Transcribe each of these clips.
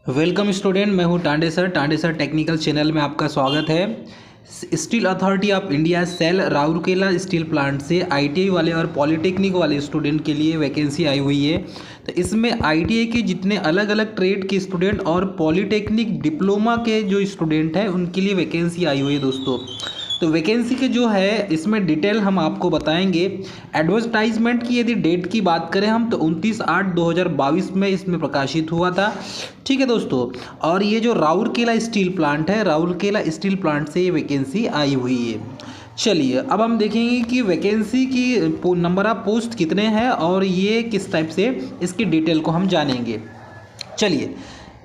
Welcome student, मैं हूं Tande sir technical channel में आपका स्वागत है। Steel authority of India SAIL Rourkela steel plant से आईटीआई वाले और पॉलिटेक्निक वाले स्टूडेंट के लिए वैकेंसी आई हुई है। तो इसमें आईटीआई के जितने अलग अलग ट्रेड के स्टूडेंट और पॉलिटेक्निक डिप्लोमा के जो स्टूडेंट हैं उनके लिए वैकेंसी आई हुई है दोस्तों। तो वैकेंसी के जो है इसमें डिटेल हम आपको बताएंगे। एडवर्टाइजमेंट की यदि डेट की बात करें हम तो 29/8/2022 में इसमें प्रकाशित हुआ था। ठीक है दोस्तों, और ये जो राउरकेला स्टील प्लांट है, राउरकेला स्टील प्लांट से ये वैकेंसी आई हुई है। चलिए अब हम देखेंगे कि वैकेंसी की नंबर ऑफ पोस्ट कितने हैं और ये किस टाइप से इसकी डिटेल को हम जानेंगे। चलिए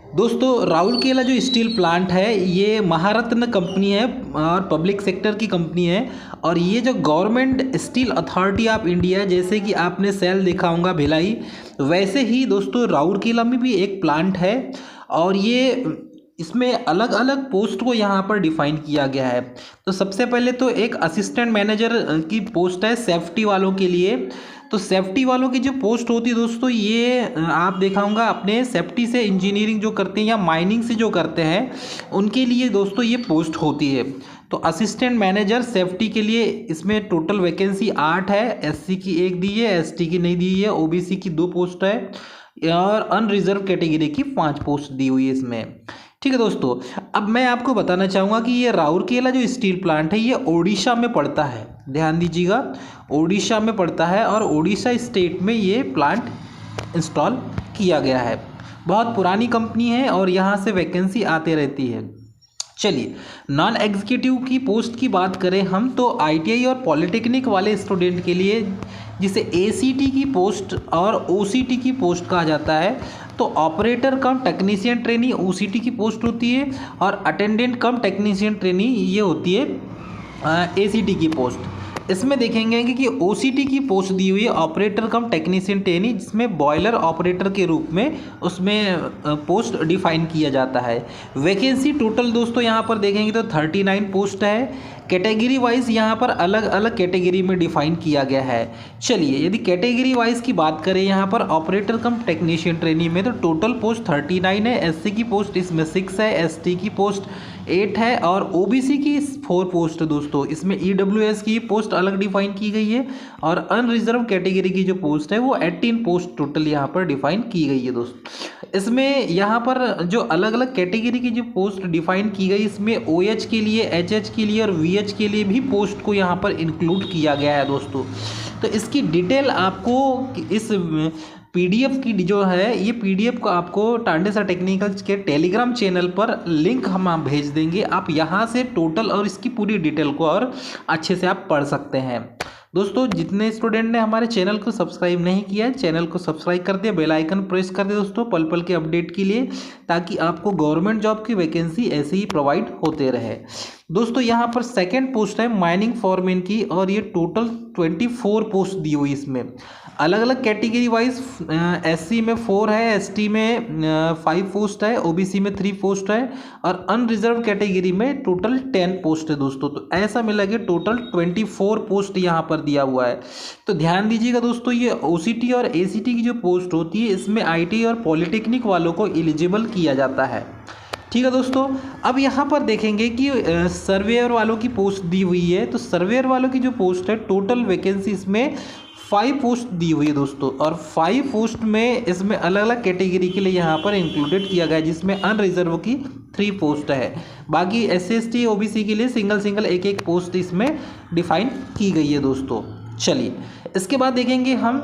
दोस्तों, राउरकेला जो स्टील प्लांट है ये महारत्न कंपनी है और पब्लिक सेक्टर की कंपनी है। और ये जो government steel authority of India, जैसे कि आपने सेल देखा होगा भिलाई, वैसे ही दोस्तों राउरकेला में भी एक प्लांट है और ये इसमें अलग अलग पोस्ट को यहाँ पर डिफाइन किया गया है। तो सबसे पहले तो एक असिस्टेंट मैनेजर की पोस्ट है सेफ्टी वालों के लिए। तो सेफ्टी वालों की जो पोस्ट होती है दोस्तों, ये आप देखा होगा अपने सेफ्टी से इंजीनियरिंग जो करते हैं या माइनिंग से जो करते हैं उनके लिए दोस्तों ये पोस्ट होती है। तो असिस्टेंट मैनेजर सेफ्टी के लिए इसमें टोटल वैकेंसी 8 है। एससी की 1 दी है, एसटी की नहीं दी है, ओबीसी की 2 पोस्ट है और अनरिजर्व कैटेगरी की 5 पोस्ट दी हुई है इसमें। ठीक है दोस्तों, अब मैं आपको बताना चाहूँगा कि ये राउरकेला जो स्टील प्लांट है ये ओडिशा में पड़ता है। ध्यान दीजिएगा, ओडिशा में पड़ता है और ओडिशा स्टेट में ये प्लांट इंस्टॉल किया गया है। बहुत पुरानी कंपनी है और यहाँ से वैकेंसी आते रहती है। चलिए नॉन एग्जीक्यूटिव की पोस्ट की बात करें हम तो आईटीआई और पॉलिटेक्निक वाले स्टूडेंट के लिए जिसे एसीटी की पोस्ट और ओसीटी की पोस्ट कहा जाता है, तो operator cum technician trainee OCT की पोस्ट होती है और अटेंडेंट कम टेक्नीशियन ट्रेनी ये होती है एसीटी की पोस्ट। इसमें देखेंगे कि ओसीटी की पोस्ट दी हुई है ऑपरेटर कम टेक्नीशियन ट्रेनी, जिसमें बॉयलर ऑपरेटर के रूप में उसमें पोस्ट डिफाइन किया जाता है। वैकेंसी टोटल दोस्तों यहाँ पर देखेंगे तो 39 पोस्ट है। कैटेगरी वाइज यहाँ पर अलग अलग कैटेगरी में डिफाइन किया गया है। चलिए यदि कैटेगरी वाइज की बात करें यहाँ पर ऑपरेटर कम टेक्नीशियन ट्रेनी में तो टोटल पोस्ट 39 है। एससी की पोस्ट इसमें 6 है, एसटी की पोस्ट 8 है और ओबीसी की 4 पोस्ट है दोस्तों। इसमें ईडब्ल्यूएस की पोस्ट अलग डिफाइन की गई है और अनरिजर्व कैटेगरी की जो पोस्ट है वो 18 पोस्ट टोटल यहाँ पर डिफाइन की गई है दोस्तों। इसमें यहाँ पर जो अलग अलग कैटेगरी की जो पोस्ट डिफाइन की गई, इसमें ओएच के लिए, एचएच के लिए और वीएच के लिए भी पोस्ट को यहाँ पर इंक्लूड किया गया है दोस्तों। तो इसकी डिटेल आपको इस पीडीएफ की जो है, ये पीडीएफ को आपको टांडे सर टेक्निकल के टेलीग्राम चैनल पर लिंक हम आप भेज देंगे। आप यहाँ से टोटल और इसकी पूरी डिटेल को और अच्छे से आप पढ़ सकते हैं। दोस्तों जितने स्टूडेंट ने हमारे चैनल को सब्सक्राइब नहीं किया है, चैनल को सब्सक्राइब कर दिया, बेल आइकन प्रेस कर दिया दोस्तों पल पल के अपडेट के लिए, ताकि आपको गवर्नमेंट जॉब की वैकेंसी ऐसे ही प्रोवाइड होते रहे। दोस्तों यहाँ पर सेकंड पोस्ट है माइनिंग फॉरमैन की और ये टोटल 24 पोस्ट दी हुई। इसमें अलग अलग कैटेगरी वाइज एससी में 4 है, एसटी में 5 पोस्ट है, ओबीसी में 3 पोस्ट है और अनरिजर्व कैटेगरी में टोटल 10 पोस्ट है दोस्तों। तो ऐसा मिला के टोटल 24 पोस्ट यहाँ पर दिया हुआ है। तो ध्यान दीजिएगा दोस्तों, ये ओसीटी और एसीटी की जो पोस्ट होती है इसमें आईटी और पॉलिटेक्निक वालों को एलिजिबल किया जाता है। ठीक है दोस्तों, अब यहाँ पर देखेंगे कि सर्वेयर वालों की पोस्ट दी हुई है। तो सर्वेयर वालों की जो पोस्ट है टोटल वैकेंसी इसमें 5 पोस्ट दी हुई है दोस्तों और 5 पोस्ट में इसमें अलग अलग कैटेगरी के लिए यहाँ पर इंक्लूडेड किया गया है, जिसमें अनरिजर्व की 3 पोस्ट है। बाकी एससी ओबीसी के लिए सिंगल एक एक पोस्ट इसमें डिफाइन की गई है दोस्तों। चलिए इसके बाद देखेंगे हम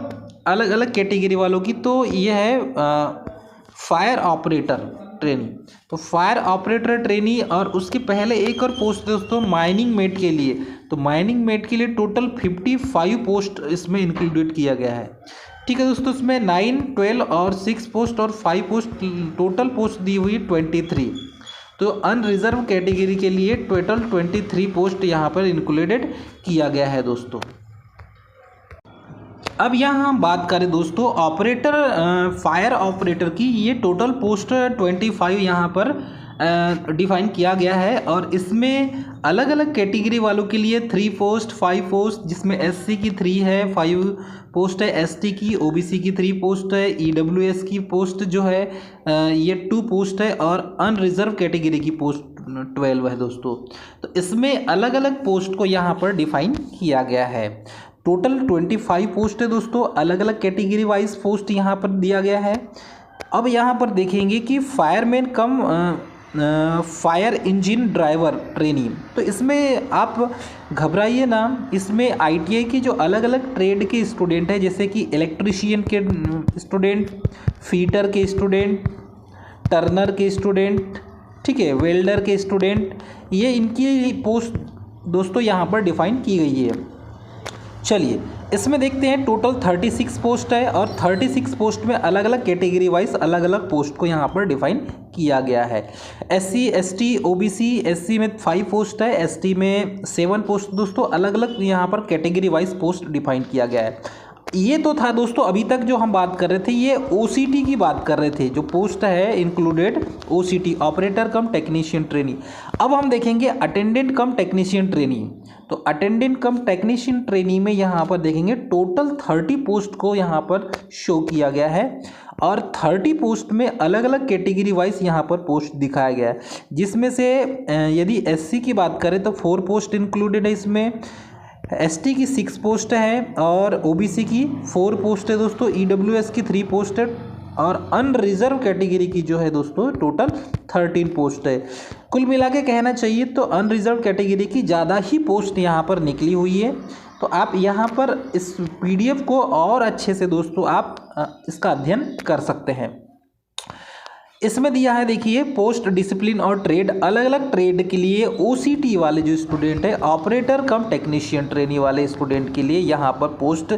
अलग अलग कैटेगरी वालों की। तो ये है फायर ऑपरेटर ट्रेनी। तो फायर ऑपरेटर ट्रेनी और उसके पहले एक और पोस्ट दोस्तों माइनिंग मेट के लिए। तो माइनिंग मेट के लिए टोटल 55 पोस्ट इसमें इंक्लूडेड किया गया है। ठीक है दोस्तों, इसमें 9, 12 और 6 पोस्ट और 5 पोस्ट टोटल पोस्ट दी हुई 23। तो अनरिजर्व कैटेगरी के लिए टोटल 23 पोस्ट यहाँ पर इंक्लूडेड किया गया है दोस्तों। अब यहाँ हम बात करें दोस्तों फायर ऑपरेटर की, ये टोटल पोस्ट 25 यहाँ पर डिफाइन किया गया है और इसमें अलग अलग कैटेगरी वालों के लिए 3 पोस्ट 5 पोस्ट, जिसमें एससी की 3 है, 5 पोस्ट है एसटी की, ओबीसी की 3 पोस्ट है, ईडब्ल्यूएस की पोस्ट जो है ये 2 पोस्ट है और अनरिजर्व कैटेगरी की पोस्ट 12 है दोस्तों। तो इसमें अलग अलग पोस्ट को यहाँ पर डिफाइन किया गया है। टोटल 25 पोस्ट है दोस्तों, अलग अलग कैटेगरी वाइज पोस्ट यहाँ पर दिया गया है। अब यहाँ पर देखेंगे कि फायरमैन कम फायर इंजन ड्राइवर ट्रेनिंग, तो इसमें आप घबराइए ना, इसमें आईटीआई के जो अलग अलग ट्रेड के स्टूडेंट हैं, जैसे कि इलेक्ट्रीशियन के स्टूडेंट, फीटर के स्टूडेंट, टर्नर के स्टूडेंट, ठीक है, वेल्डर के स्टूडेंट, ये इनकी पोस्ट दोस्तों यहाँ पर डिफाइन की गई है। चलिए इसमें देखते हैं, टोटल 36 पोस्ट है और 36 पोस्ट में अलग अलग कैटेगरी वाइज अलग अलग पोस्ट को यहाँ पर डिफाइन किया गया है। एससी एसटी ओबीसी, एससी में 5 पोस्ट है, एसटी में 7 पोस्ट दोस्तों, अलग अलग यहाँ पर कैटेगरी वाइज पोस्ट डिफाइन किया गया है। ये तो था दोस्तों, अभी तक जो हम बात कर रहे थे ये ओसीटी की बात कर रहे थे, जो पोस्ट है included OCT, operator cum technician trainee. अब हम देखेंगे अटेंडेंट कम टेक्नीशियन ट्रेनी। तो अटेंडेंट कम टेक्नीशियन ट्रेनी में यहाँ पर देखेंगे टोटल 30 पोस्ट को यहाँ पर शो किया गया है और 30 पोस्ट में अलग अलग कैटेगरी वाइज यहाँ पर पोस्ट दिखाया गया है, जिसमें से यदि एससी की बात करें तो 4 पोस्ट इंक्लूडेड है इसमें, एसटी की 6 पोस्ट है और ओबीसी की 4 पोस्ट है दोस्तों, ईडब्ल्यूएस की 3 पोस्ट है और अनरिजर्व कैटेगरी की जो है दोस्तों टोटल 13 पोस्ट है। कुल मिला के कहना चाहिए तो अनरिजर्व कैटेगरी की ज़्यादा ही पोस्ट यहाँ पर निकली हुई है। तो आप यहाँ पर इस पीडीएफ को और अच्छे से दोस्तों आप इसका अध्ययन कर सकते हैं। इसमें दिया है देखिए, पोस्ट डिसिप्लिन और ट्रेड, अलग अलग ट्रेड के लिए ओसीटी वाले जो स्टूडेंट है, ऑपरेटर कम टेक्नीशियन ट्रेनी वाले स्टूडेंट के लिए यहाँ पर post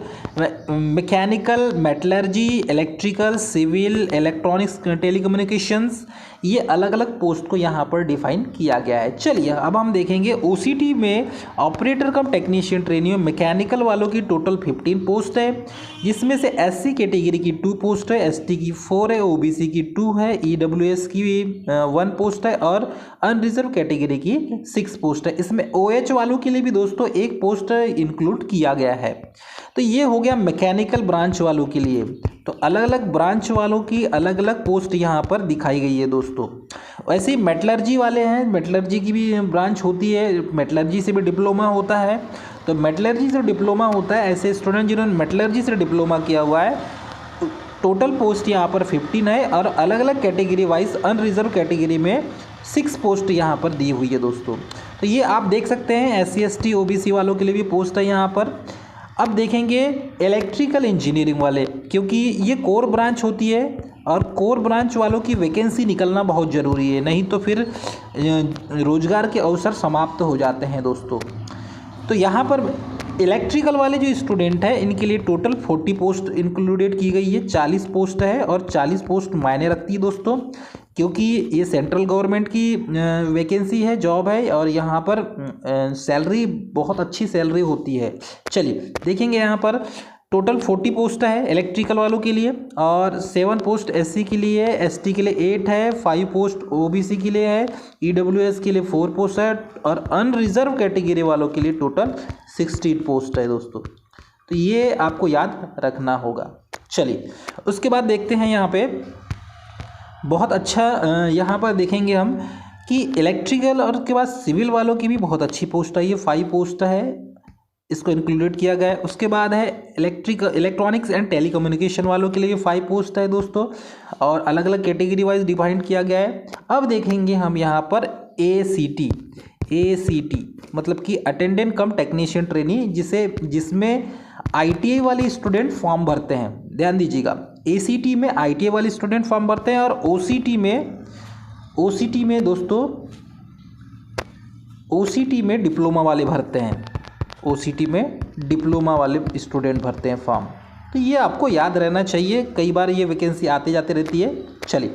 mechanical, metallurgy, electrical, civil, electronics, telecommunications, ये अलग अलग पोस्ट को यहाँ पर डिफाइन किया गया है। चलिए अब हम देखेंगे ओसीटी में operator cum technician trainee mechanical वालों की टोटल 15 पोस्ट है, जिसमें से एससी कैटेगरी की 2 पोस्ट है, एसटी की 4 है, ओबीसी की 2 है, ईडब्ल्यूएस की 1 पोस्ट है और अनरिजर्व कैटेगरी की 6 पोस्ट है। इसमें ओएच वालों के लिए भी दोस्तों 1 पोस्ट इंक्लूड किया गया है। तो ये हो गया मैकेनिकल ब्रांच वालों के लिए। तो अलग अलग ब्रांच वालों की अलग अलग पोस्ट यहाँ पर दिखाई गई है दोस्तों। वैसे ही मेटलर्जी वाले हैं, मेटलर्जी की भी ब्रांच होती है, मेटलर्जी से भी डिप्लोमा होता है। तो मेटलर्जी से डिप्लोमा होता है, ऐसे स्टूडेंट जिन्होंने मेटलर्जी से डिप्लोमा किया हुआ है, टोटल पोस्ट यहाँ पर 15 है और अलग अलग कैटेगरी वाइज अनरिजर्व कैटेगरी में 6 पोस्ट यहाँ पर दी हुई है दोस्तों। तो ये आप देख सकते हैं, एससी एसटी ओबीसी वालों के लिए भी पोस्ट है यहाँ पर। अब देखेंगे इलेक्ट्रिकल इंजीनियरिंग वाले, क्योंकि ये कोर ब्रांच होती है और कोर ब्रांच वालों की वैकेंसी निकलना बहुत ज़रूरी है, नहीं तो फिर रोज़गार के अवसर समाप्त हो जाते हैं दोस्तों। तो यहाँ पर इलेक्ट्रिकल वाले जो स्टूडेंट हैं इनके लिए टोटल 40 पोस्ट इंक्लूडेड की गई है, 40 पोस्ट है और 40 पोस्ट मायने रखती है दोस्तों, क्योंकि ये सेंट्रल गवर्नमेंट की वैकेंसी है, जॉब है और यहाँ पर सैलरी बहुत अच्छी सैलरी होती है। चलिए देखेंगे यहाँ पर टोटल 40 पोस्ट है इलेक्ट्रिकल वालों के लिए और 7 पोस्ट एससी के लिए है, एसटी के लिए 8 है, 5 पोस्ट ओबीसी के लिए है, ईडब्ल्यूएस के लिए 4 पोस्ट है और अनरिजर्व कैटेगरी वालों के लिए टोटल 16 पोस्ट है दोस्तों। तो ये आपको याद रखना होगा। चलिए उसके बाद देखते हैं यहाँ पे बहुत अच्छा, यहाँ पर देखेंगे हम कि इलेक्ट्रिकल और उसके बाद सिविल वालों की भी बहुत अच्छी पोस्ट है, ये 5 पोस्ट है, इसको इंक्लूडेड किया गया है। उसके बाद है इलेक्ट्रॉनिक्स एंड टेलीकम्युनिकेशन वालों के लिए 5 पोस्ट है दोस्तों और अलग अलग कैटेगरी वाइज डिफाइन किया गया है। अब देखेंगे हम यहाँ पर ACT मतलब कि अटेंडेंट कम टेक्नीशियन ट्रेनी, जिसमें ITI वाले स्टूडेंट फॉर्म भरते हैं। ध्यान दीजिएगा, ACT में ITI वाले स्टूडेंट फॉर्म भरते हैं और OCT में दोस्तों OCT में डिप्लोमा वाले भरते हैं, OCT में डिप्लोमा वाले स्टूडेंट भरते हैं फॉर्म। तो ये आपको याद रहना चाहिए, कई बार ये वैकेंसी आते जाते रहती है। चलिए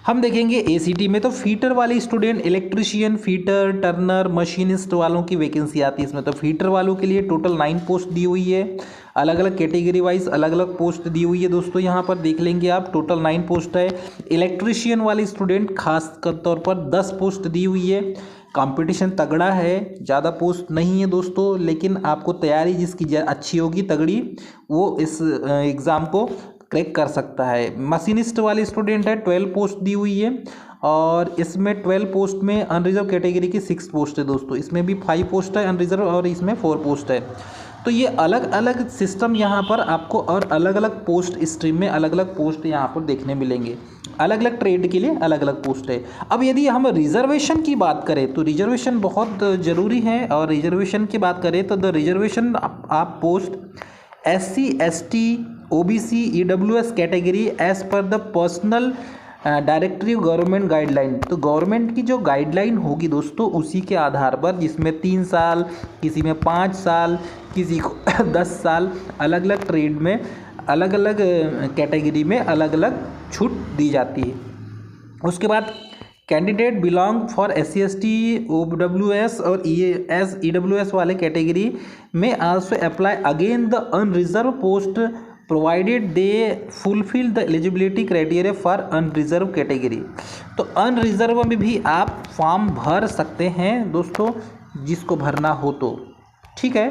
हम देखेंगे एसीटी में तो फीटर वाले student, electrician, fitter, Turner, machinist वालों की वैकेंसी आती है इसमें। तो फीटर वालों के लिए टोटल 9 पोस्ट दी हुई है, अलग अलग कैटेगरी वाइज अलग अलग पोस्ट दी हुई है दोस्तों। यहाँ पर देख लेंगे आप, टोटल 9 पोस्ट है। इलेक्ट्रिशियन वाले स्टूडेंट खास तौर पर 10 पोस्ट दी हुई है। कंपटीशन तगड़ा है, ज़्यादा पोस्ट नहीं है दोस्तों, लेकिन आपको तैयारी जिसकी अच्छी होगी तगड़ी, वो इस एग्ज़ाम को क्रैक कर सकता है। मशीनिस्ट वाले स्टूडेंट है, 12 पोस्ट दी हुई है, और इसमें 12 पोस्ट में अनरिजर्व कैटेगरी की 6 पोस्ट है दोस्तों। इसमें भी 5 पोस्ट है अनरिजर्व और इसमें 4 पोस्ट है। तो ये अलग अलग सिस्टम यहाँ पर आपको, और अलग अलग पोस्ट स्ट्रीम में अलग अलग पोस्ट यहाँ पर देखने मिलेंगे। अलग अलग ट्रेड के लिए अलग अलग पोस्ट है। अब यदि हम रिजर्वेशन की बात करें तो रिजर्वेशन बहुत ज़रूरी है, और रिजर्वेशन की बात करें तो द रिजर्वेशन आप post SC ST OBC EWS category as per the personal directory government guideline. तो गवर्नमेंट की जो गाइडलाइन होगी दोस्तों, उसी के आधार पर, जिसमें 3 साल, किसी में 5 साल, किसी को 10 साल, अलग अलग ट्रेड में अलग अलग कैटेगरी में अलग अलग छूट दी जाती है। उसके बाद candidate belong for SC ST OWS और EWS वाले कैटेगरी में also apply again the unreserve post provided they fulfil the eligibility criteria for unreserve category. तो अनरिजर्व में भी आप फॉर्म भर सकते हैं दोस्तों, जिसको भरना हो तो, ठीक है।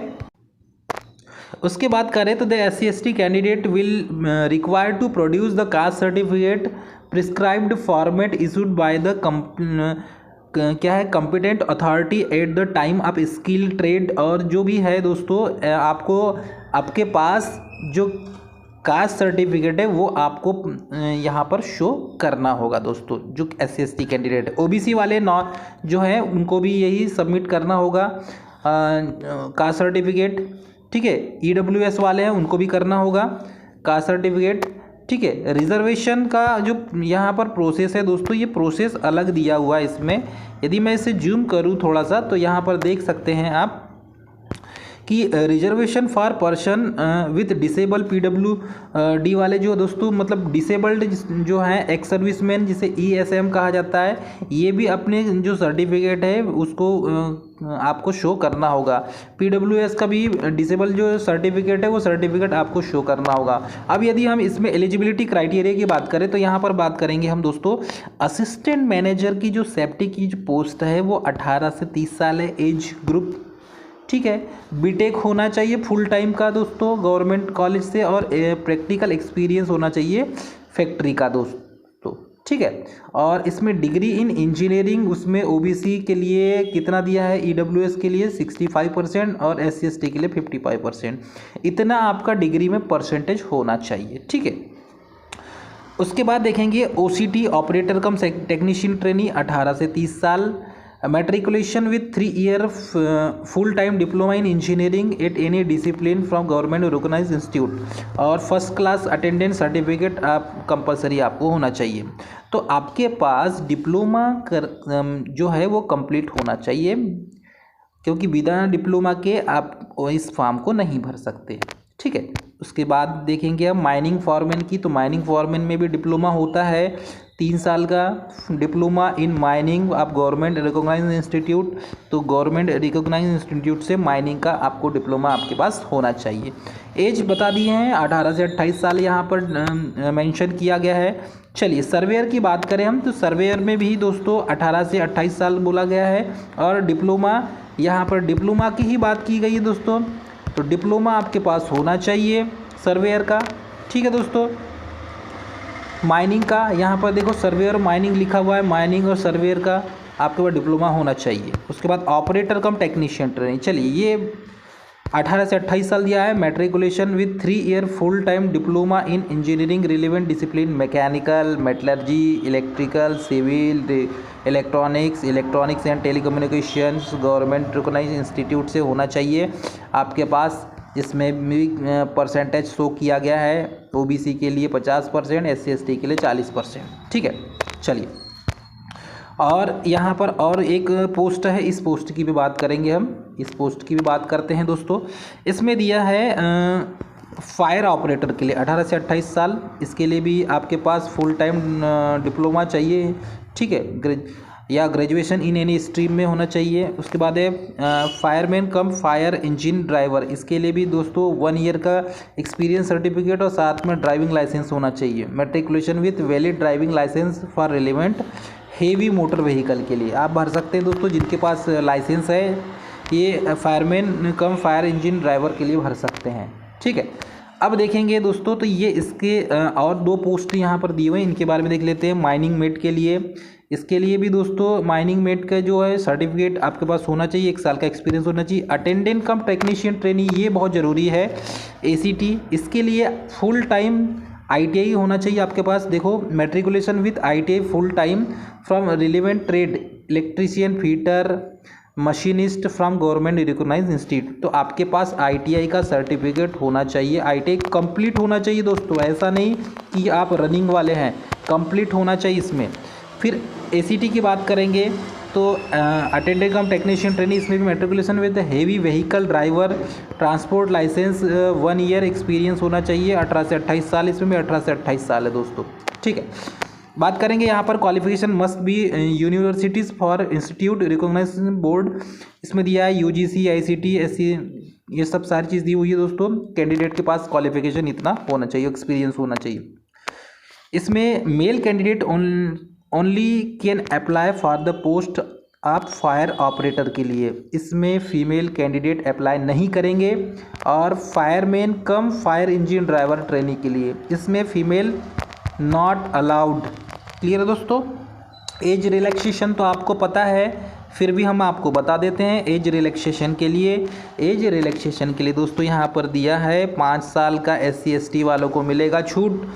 उसके बाद करें तो the SC ST candidate will require to produce the caste certificate prescribed format issued by the क्या है competent authority at the time of skill trade. और जो भी है दोस्तों, आपको आपके पास जो कास्ट सर्टिफिकेट है वो आपको यहाँ पर शो करना होगा दोस्तों, जो SC ST कैंडिडेट है। OBC वाले जो है उनको भी यही सबमिट करना होगा कास्ट सर्टिफिकेट, ठीक है। EWS वाले हैं उनको भी करना होगा कास्ट सर्टिफिकेट, ठीक है। रिजर्वेशन का जो यहाँ पर प्रोसेस है दोस्तों, ये प्रोसेस अलग दिया हुआ है इसमें। यदि मैं इसे जूम करूँ थोड़ा सा तो यहाँ पर देख सकते हैं आप कि reservation for person with disable PWD वाले जो दोस्तों, मतलब डिसेबल्ड जो हैं, एक्स सर्विसमैन जिसे ESM कहा जाता है, ये भी अपने जो सर्टिफिकेट है उसको आपको शो करना होगा। PWS का भी डिसेबल जो सर्टिफिकेट है वो सर्टिफिकेट आपको शो करना होगा। अब यदि हम इसमें एलिजिबिलिटी क्राइटेरिया की बात करें तो यहाँ पर बात करेंगे हम दोस्तों, असिस्टेंट मैनेजर की जो सेफ्टी की जो पोस्ट है वो 18 से 30 साल है एज ग्रुप, ठीक है। बीटेक होना चाहिए फुल टाइम का दोस्तों गवर्नमेंट कॉलेज से, और प्रैक्टिकल एक्सपीरियंस होना चाहिए फैक्ट्री का दोस्तों, ठीक है। और इसमें डिग्री इन इंजीनियरिंग, उसमें OBC के लिए कितना दिया है, EWS के लिए 65% और SC ST के लिए 55%। इतना आपका डिग्री में परसेंटेज होना चाहिए, ठीक है। उसके बाद देखेंगे OCT operator cum technician trainee 18 से 30 साल, matriculation with 3 year full time diploma in engineering at any discipline from government recognised institute, और फर्स्ट क्लास अटेंडेंस सर्टिफिकेट आप कंपलसरी आपको होना चाहिए। तो आपके पास डिप्लोमा जो है वो कंप्लीट होना चाहिए, क्योंकि बिना डिप्लोमा के आप इस फॉर्म को नहीं भर सकते, ठीक है। उसके बाद देखेंगे हम माइनिंग फॉरमैन की। तो माइनिंग फॉरमैन में भी डिप्लोमा होता है, 3 साल का डिप्लोमा इन माइनिंग आप गवर्नमेंट रिकॉग्नाइज्ड इंस्टीट्यूट, तो गवर्नमेंट रिकॉग्नाइज्ड इंस्टीट्यूट से माइनिंग का आपको डिप्लोमा आपके पास होना चाहिए। एज बता दिए हैं 18 से 28 साल यहाँ पर मेंशन किया गया है। चलिए सर्वेयर की बात करें हम, तो सर्वेयर में भी दोस्तों 18 से 28 साल बोला गया है, और डिप्लोमा, यहाँ पर डिप्लोमा की ही बात की गई है दोस्तों। तो डिप्लोमा आपके पास होना चाहिए सर्वेयर का, ठीक है दोस्तों। माइनिंग का यहाँ पर देखो सर्वेयर माइनिंग लिखा हुआ है, माइनिंग और सर्वेयर का आपके पास डिप्लोमा होना चाहिए। उसके बाद ऑपरेटर कम टेक्नीशियन ट्रेनिंग, चलिए ये 18 से 28 साल दिया है। Matriculation with 3 year full time diploma in engineering relevant discipline, mechanical, metallurgy, electrical, civil, electronics and telecommunications government recognised institute से होना चाहिए आपके पास। इसमें भी परसेंटेज शो किया गया है, OBC के लिए 50%, SC ST के लिए 40%, ठीक है। चलिए, और यहाँ पर और एक पोस्ट है, इस पोस्ट की भी बात करेंगे हम, इस पोस्ट की भी बात करते हैं दोस्तों। इसमें दिया है फायर ऑपरेटर के लिए 18 से 28 साल, इसके लिए भी आपके पास फुल टाइम डिप्लोमा चाहिए, ठीक है, या ग्रेजुएशन इन एनी स्ट्रीम में होना चाहिए। उसके बाद है फायरमैन कम फायर इंजन ड्राइवर, इसके लिए भी दोस्तों 1 ईयर का एक्सपीरियंस सर्टिफिकेट और साथ में ड्राइविंग लाइसेंस होना चाहिए। Matriculation with valid driving licence for relevant heavy motor vehicle के लिए आप भर सकते हैं दोस्तों, जिनके पास लाइसेंस है ये फायरमैन कम फायर इंजन ड्राइवर के लिए भर सकते हैं, ठीक है। अब देखेंगे दोस्तों, तो ये इसके और 2 पोस्ट यहाँ पर दिए हुए हैं, इनके बारे में देख लेते हैं। माइनिंग मेट के लिए, इसके लिए भी दोस्तों माइनिंग मेट का जो है सर्टिफिकेट आपके पास होना चाहिए, 1 साल का एक्सपीरियंस होना चाहिए। अटेंडेंट कम टेक्नीशियन ट्रेनी, ये बहुत ज़रूरी है। ACT, इसके लिए फुल टाइम ITI होना चाहिए आपके पास। देखो, matriculation with ITI full time from relevant trade, electrician, fitter, machinist from government recognised institute. तो आपके पास ITI का सर्टिफिकेट होना चाहिए, ITI कंप्लीट होना चाहिए दोस्तों, ऐसा नहीं कि आप रनिंग वाले हैं, कंप्लीट होना चाहिए इसमें। फिर ACT की बात करेंगे तो अटेंडेंट कम टेक्नीशियन ट्रेनिंग, इसमें भी matriculation with heavy vehicle driver, transport licence, 1 year experience होना चाहिए, 18 से 28 साल, इसमें भी 18 से 28 साल है दोस्तों, ठीक है। बात करेंगे यहाँ पर qualification must be universities for institute recognise board, इसमें दिया है UGC, ICT, SC, ये सब सारी चीज़ दी हुई है दोस्तों। कैंडिडेट के पास क्वालिफिकेशन इतना होना चाहिए, एक्सपीरियंस होना चाहिए। इसमें male candidate only can apply for the post of fire operator के लिए, इसमें फीमेल कैंडिडेट अप्लाई नहीं करेंगे। और फायरमैन कम फायर इंजन ड्राइवर ट्रेनिंग के लिए, इसमें फीमेल नॉट अलाउड। क्लियर है दोस्तों। एज रिलैक्सेशन तो आपको पता है, फिर भी हम आपको बता देते हैं। एज रिलैक्सेशन के लिए दोस्तों यहाँ पर दिया है 5 साल का SC ST वालों को मिलेगा छूट,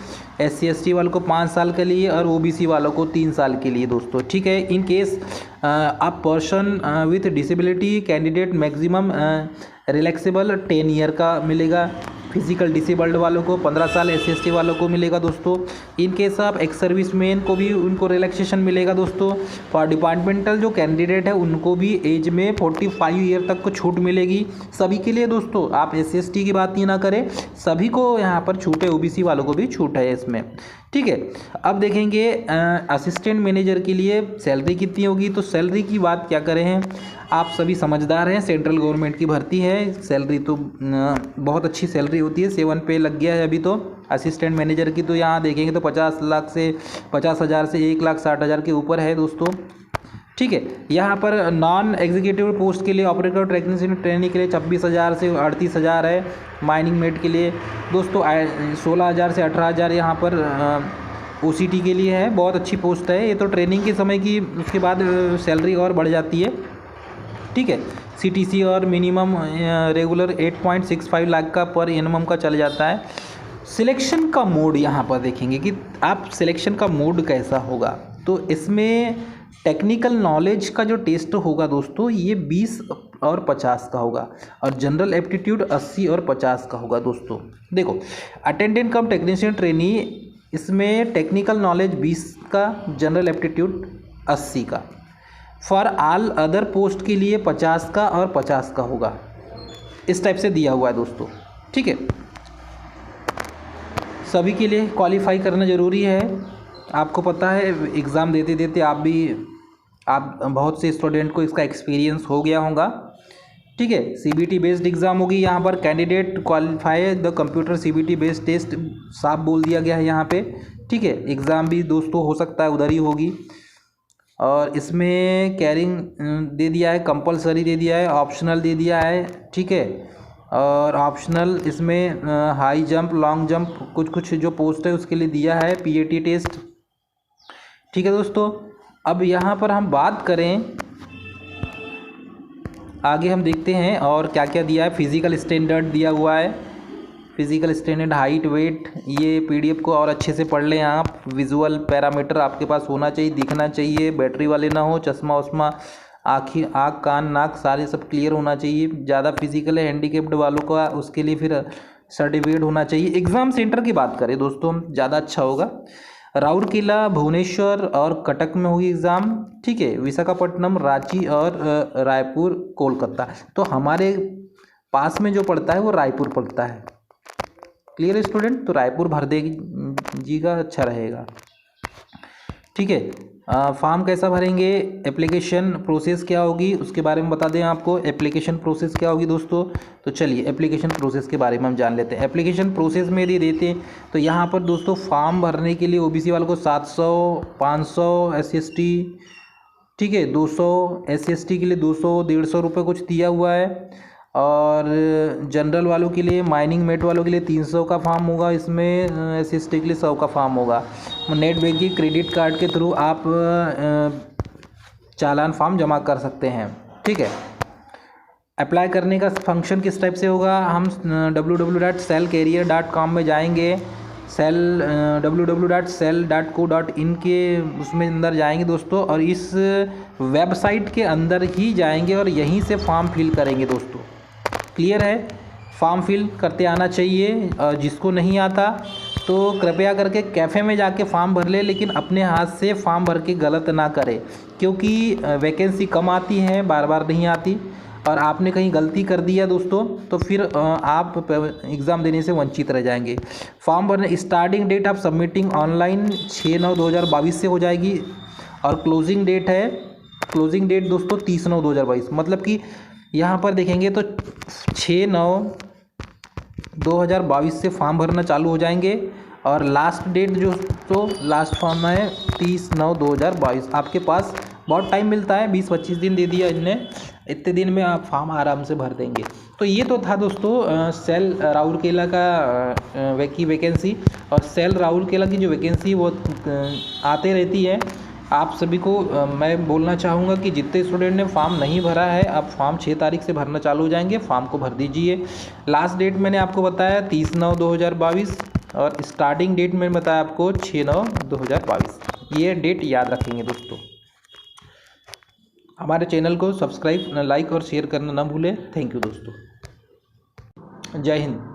SC ST वालों को 5 साल के लिए और OBC वालों को 3 साल के लिए दोस्तों, ठीक है। In case a person with disability candidate maximum relaxable 10 year का मिलेगा। फिजिकल डिसेबल्ड वालों को 15 साल, SC ST वालों को मिलेगा दोस्तों। In case of ex serviceman को भी उनको रिलैक्सेशन मिलेगा दोस्तों। फॉर डिपार्टमेंटल जो कैंडिडेट है उनको भी एज में 45 ईयर तक को छूट मिलेगी, सभी के लिए दोस्तों। आप SC ST की बात ही ना करें, सभी को यहाँ पर छूट है, OBC वालों को भी छूट है इसमें, ठीक है। अब देखेंगे असिस्टेंट मैनेजर के लिए सैलरी कितनी होगी। तो सैलरी की बात क्या करें हैं, आप सभी समझदार हैं, सेंट्रल गवर्नमेंट की भर्ती है, सैलरी तो बहुत अच्छी सैलरी होती है, 7 पे लग गया है अभी तो। असिस्टेंट मैनेजर की तो यहाँ देखेंगे तो 50 से 50,000 से 1,60,000 के ऊपर है दोस्तों, ठीक है। यहाँ पर नॉन एग्जीक्यूटिव पोस्ट के लिए ऑपरेटर टेक्नीशियन ट्रेनिंग के लिए 26,000 से 38,000 है। माइनिंग मेट के लिए दोस्तों 16,000 से 18,000 यहाँ पर OCT के लिए है, बहुत अच्छी पोस्ट है ये तो। ट्रेनिंग के समय की उसके बाद सैलरी और बढ़ जाती है, ठीक है। CTC और मिनिमम रेगुलर 8.65 लाख का पर एनम का चल जाता है। सिलेक्शन का मोड यहाँ पर देखेंगे कि आप सिलेक्शन का मोड कैसा होगा। तो इसमें टेक्निकल नॉलेज का जो टेस्ट होगा दोस्तों ये 20 और 50 का होगा, और जनरल एप्टीट्यूड 80 और 50 का होगा दोस्तों। देखो, अटेंडेंट कम टेक्नीशियन ट्रेनी, इसमें टेक्निकल नॉलेज 20 का, जनरल एप्टीट्यूड 80 का। फॉर ऑल अदर पोस्ट के लिए 50 का और 50 का होगा, इस टाइप से दिया हुआ है दोस्तों, ठीक है। सभी के लिए क्वालिफाई करना ज़रूरी है, आपको पता है एग्ज़ाम देते देते आप बहुत से स्टूडेंट को इसका एक्सपीरियंस हो गया होगा, ठीक है। CBT बेस्ड एग्ज़ाम होगी यहाँ पर। Candidate qualify the computer CBT based test, साफ बोल दिया गया है यहाँ पे, ठीक है। एग्ज़ाम भी दोस्तों हो सकता है उधर ही होगी। और इसमें कैरिंग दे दिया है, कंपलसरी दे दिया है, ऑप्शनल दे दिया है, ठीक है। और ऑप्शनल इसमें हाई जंप, लॉन्ग जंप, कुछ जो पोस्ट है उसके लिए दिया है, PAT टेस्ट, ठीक है दोस्तों। अब यहाँ पर हम बात करें आगे, हम देखते हैं और क्या क्या दिया है। फिज़िकल स्टैंडर्ड दिया हुआ है, फिज़िकल स्टैंडर्ड, हाइट, वेट, ये PDF को और अच्छे से पढ़ लें आप। विजुअल पैरामीटर आपके पास होना चाहिए, दिखना चाहिए, बैटरी वाले ना हो, चश्मा वश्मा, आँख कान नाक सारे सब क्लियर होना चाहिए। ज़्यादा फिजिकल है हैंडीकेप्ड वालों का, उसके लिए फिर सर्टिफिकेट होना चाहिए। एग्ज़ाम सेंटर की बात करें दोस्तों ज़्यादा अच्छा होगा, राउरकेला, भुवनेश्वर और कटक में होगी एग्ज़ाम, ठीक है। विशाखापट्टनम, रांची और रायपुर, कोलकाता। तो हमारे पास में जो पड़ता है वो रायपुर पड़ता है, क्लियर है स्टूडेंट? तो रायपुर भर दीजिएगा, अच्छा रहेगा। ठीक है, फॉर्म कैसा भरेंगे, एप्लीकेशन प्रोसेस क्या होगी उसके बारे में बता दें आपको। एप्लीकेशन प्रोसेस क्या होगी दोस्तों? तो चलिए एप्लीकेशन प्रोसेस के बारे में हम जान लेते हैं। एप्लीकेशन प्रोसेस में यदि देते हैं तो यहाँ पर दोस्तों फॉर्म भरने के लिए ओबीसी वालों को 700, 500 SC ST, ठीक है, 200 SC ST के लिए 200, 150 रुपये कुछ दिया हुआ है। और जनरल वालों के लिए, माइनिंग मेट वालों के लिए 300 का फॉर्म होगा, इसमें SC ST के लिए 100 का फॉर्म होगा। नेट बैंकिंग क्रेडिट कार्ड के थ्रू आप चालान फॉर्म जमा कर सकते हैं। ठीक है, अप्लाई करने का फंक्शन किस टाइप से होगा, हम www.cellcarrier.com में जाएंगे, www.cell.co.in के उसमें अंदर जाएंगे दोस्तों, और इस वेबसाइट के अंदर ही जाएंगे और यहीं से फॉर्म फिल करेंगे दोस्तों। क्लियर है? फॉर्म फिल करते आना चाहिए, और जिसको नहीं आता तो कृपया करके कैफ़े में जाके फॉर्म भर ले, लेकिन अपने हाथ से फॉर्म भर के गलत ना करें, क्योंकि वैकेंसी कम आती है, बार बार नहीं आती, और आपने कहीं गलती कर दिया दोस्तों तो फिर आप एग्ज़ाम देने से वंचित रह जाएंगे। फॉर्म भरने स्टार्टिंग डेट आप सबमिटिंग ऑनलाइन 6/9/2022 से हो जाएगी, और क्लोजिंग डेट है, क्लोजिंग डेट दोस्तों 30/9/2022। मतलब कि यहाँ पर देखेंगे तो 6/9/2022 से फॉर्म भरना चालू हो जाएंगे, और लास्ट डेट जो तो लास्ट फॉर्म है 30/9/2022। आपके पास बहुत टाइम मिलता है, 20-25 दिन दे दिया इनने, इतने दिन में आप फॉर्म आराम से भर देंगे। तो ये तो था दोस्तों सेल राउरकेला का वैकेंसी, और सेल राउरकेला की जो वैकेंसी वो आते रहती है। आप सभी को मैं बोलना चाहूँगा कि जितने स्टूडेंट ने फॉर्म नहीं भरा है, आप फॉर्म 6 तारीख से भरना चालू हो जाएंगे, फॉर्म को भर दीजिए। लास्ट डेट मैंने आपको बताया 30/9/2022, और स्टार्टिंग डेट मैंने बताया आपको 6/9/2022। ये डेट याद रखेंगे दोस्तों। हमारे चैनल को सब्सक्राइब, लाइक और शेयर करना ना भूलें। थैंक यू दोस्तों, जय हिंद।